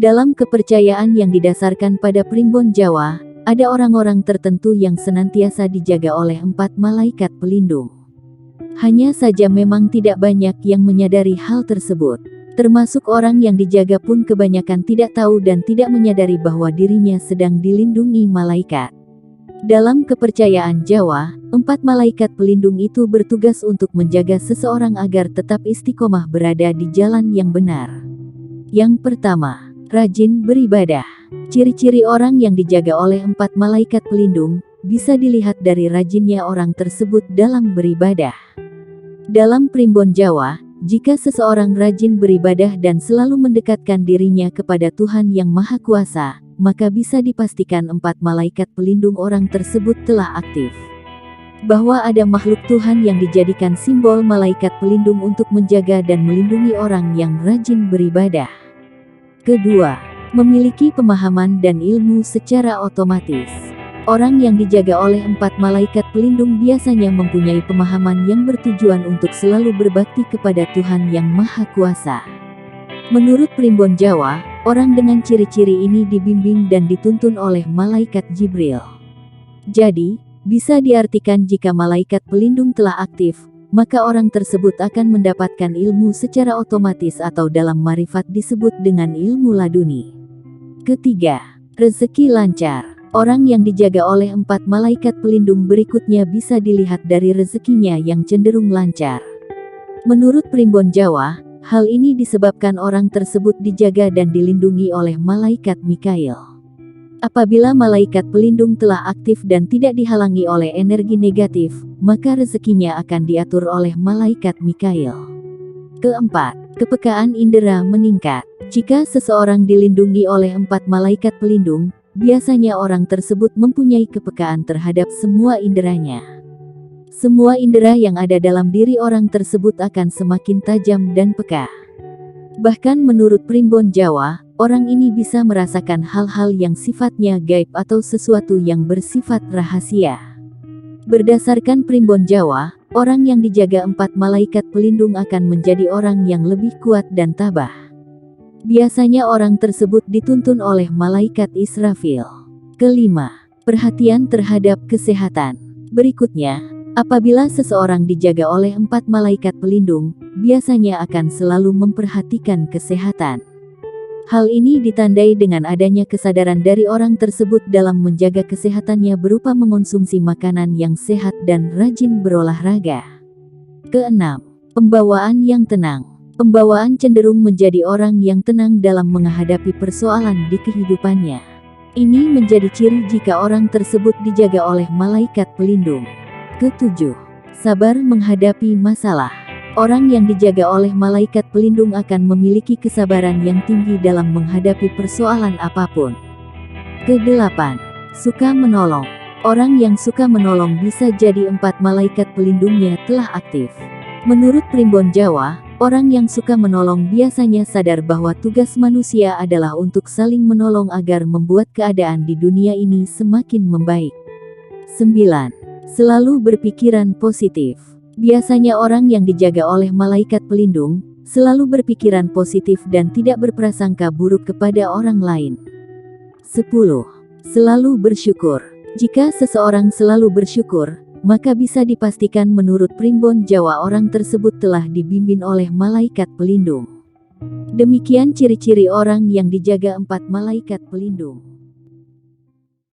Dalam kepercayaan yang didasarkan pada Primbon Jawa, ada orang-orang tertentu yang senantiasa dijaga oleh 4 malaikat pelindung. Hanya saja memang tidak banyak yang menyadari hal tersebut. Termasuk orang yang dijaga pun kebanyakan tidak tahu dan tidak menyadari bahwa dirinya sedang dilindungi malaikat. Dalam kepercayaan Jawa, 4 malaikat pelindung itu bertugas untuk menjaga seseorang agar tetap istiqomah berada di jalan yang benar. Yang pertama, rajin beribadah. Ciri-ciri orang yang dijaga oleh 4 malaikat pelindung bisa dilihat dari rajinnya orang tersebut dalam beribadah. Dalam Primbon Jawa, jika seseorang rajin beribadah dan selalu mendekatkan dirinya kepada Tuhan Yang Maha Kuasa, maka bisa dipastikan 4 malaikat pelindung orang tersebut telah aktif. Bahwa ada makhluk Tuhan yang dijadikan simbol malaikat pelindung untuk menjaga dan melindungi orang yang rajin beribadah. Kedua, memiliki pemahaman dan ilmu secara otomatis. Orang yang dijaga oleh 4 malaikat pelindung biasanya mempunyai pemahaman yang bertujuan untuk selalu berbakti kepada Tuhan Yang Maha Kuasa. Menurut Primbon Jawa, orang dengan ciri-ciri ini dibimbing dan dituntun oleh malaikat Jibril. Jadi, bisa diartikan jika malaikat pelindung telah aktif, maka orang tersebut akan mendapatkan ilmu secara otomatis atau dalam marifat disebut dengan ilmu laduni. Ketiga, rezeki lancar. Orang yang dijaga oleh 4 malaikat pelindung berikutnya bisa dilihat dari rezekinya yang cenderung lancar. Menurut Primbon Jawa, hal ini disebabkan orang tersebut dijaga dan dilindungi oleh malaikat Mikail. Apabila malaikat pelindung telah aktif dan tidak dihalangi oleh energi negatif, maka rezekinya akan diatur oleh malaikat Mikail. Keempat, kepekaan indera meningkat. Jika seseorang dilindungi oleh 4 malaikat pelindung, biasanya orang tersebut mempunyai kepekaan terhadap semua inderanya. Semua indera yang ada dalam diri orang tersebut akan semakin tajam dan peka. Bahkan menurut Primbon Jawa, orang ini bisa merasakan hal-hal yang sifatnya gaib atau sesuatu yang bersifat rahasia. Berdasarkan Primbon Jawa, orang yang dijaga 4 malaikat pelindung akan menjadi orang yang lebih kuat dan tabah. Biasanya orang tersebut dituntun oleh malaikat Israfil. Kelima, perhatian terhadap kesehatan. Berikutnya, apabila seseorang dijaga oleh 4 malaikat pelindung, biasanya akan selalu memperhatikan kesehatan. Hal ini ditandai dengan adanya kesadaran dari orang tersebut dalam menjaga kesehatannya berupa mengonsumsi makanan yang sehat dan rajin berolahraga. Keenam, pembawaan yang tenang. Pembawaan cenderung menjadi orang yang tenang dalam menghadapi persoalan di kehidupannya. Ini menjadi ciri jika orang tersebut dijaga oleh malaikat pelindung. Ketujuh, sabar menghadapi masalah. Orang yang dijaga oleh malaikat pelindung akan memiliki kesabaran yang tinggi dalam menghadapi persoalan apapun. Kedelapan, suka menolong. Orang yang suka menolong bisa jadi 4 malaikat pelindungnya telah aktif. Menurut Primbon Jawa, orang yang suka menolong biasanya sadar bahwa tugas manusia adalah untuk saling menolong agar membuat keadaan di dunia ini semakin membaik. 9. Selalu berpikiran positif. Biasanya orang yang dijaga oleh malaikat pelindung selalu berpikiran positif dan tidak berprasangka buruk kepada orang lain. 10. Selalu bersyukur. Jika seseorang selalu bersyukur, maka bisa dipastikan menurut Primbon Jawa orang tersebut telah dibimbing oleh malaikat pelindung. Demikian ciri-ciri orang yang dijaga 4 malaikat pelindung.